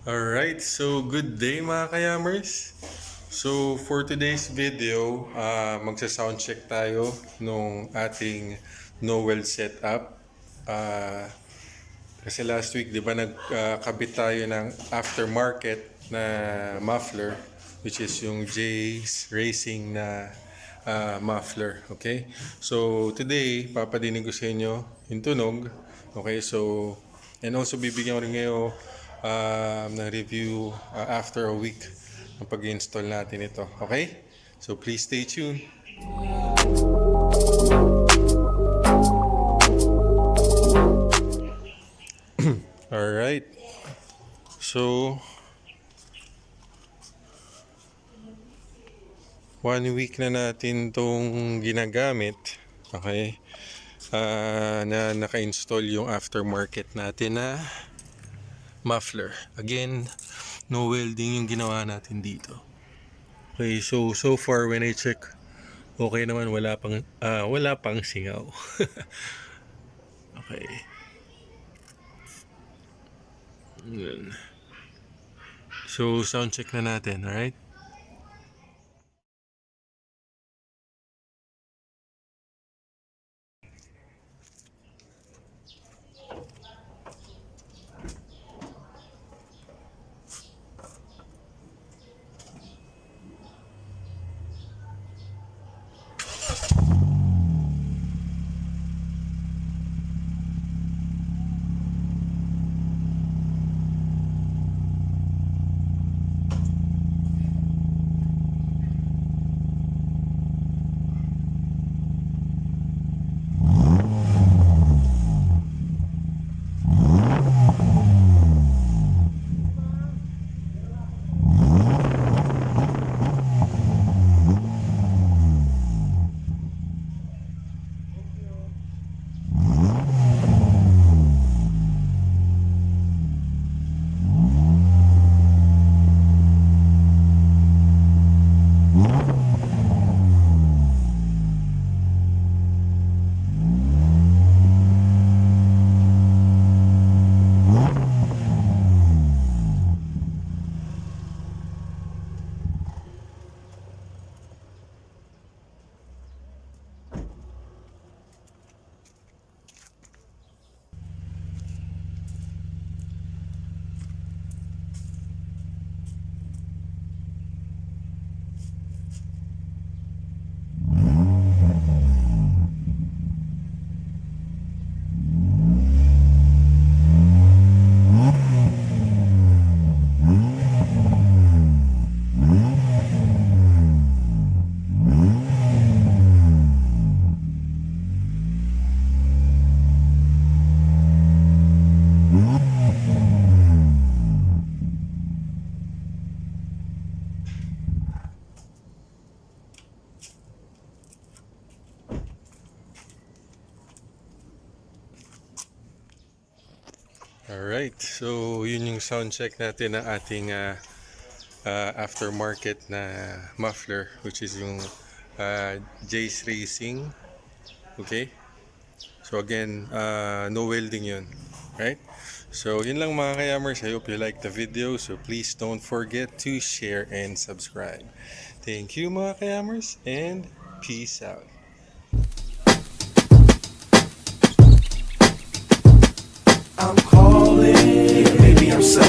Alright, so good day mga Ka-Yammers. So for today's video, magsa-sound check tayo nung ating no-weld setup. Kasi last week, di ba, nagkabit tayo ng aftermarket na muffler, which is yung JsRacing na muffler. Okay? So today, papadinig ko sa inyo yung tunog. Okay, so and also bibigyan ko rin ngayon ng review after a week ng pag-install natin ito. Okay? So please stay tuned. Alright. So 1 week na natin tong ginagamit. Okay? Na naka-install yung aftermarket natin na muffler. Again, no welding yung ginawa natin dito. Okay, so far when I check, okay naman, wala pang singaw. Okay. Yun. So sound check na natin, alright? Alright, so yun yung sound check natin ng ating aftermarket na muffler, which is yung JsRacing. Okay? So again, no welding yun. Right? So yun lang mga Ka-Yammers. I hope you like the video. So please don't forget to share and subscribe. Thank you mga Ka-Yammers, and peace out. I'm calling, maybe I'm so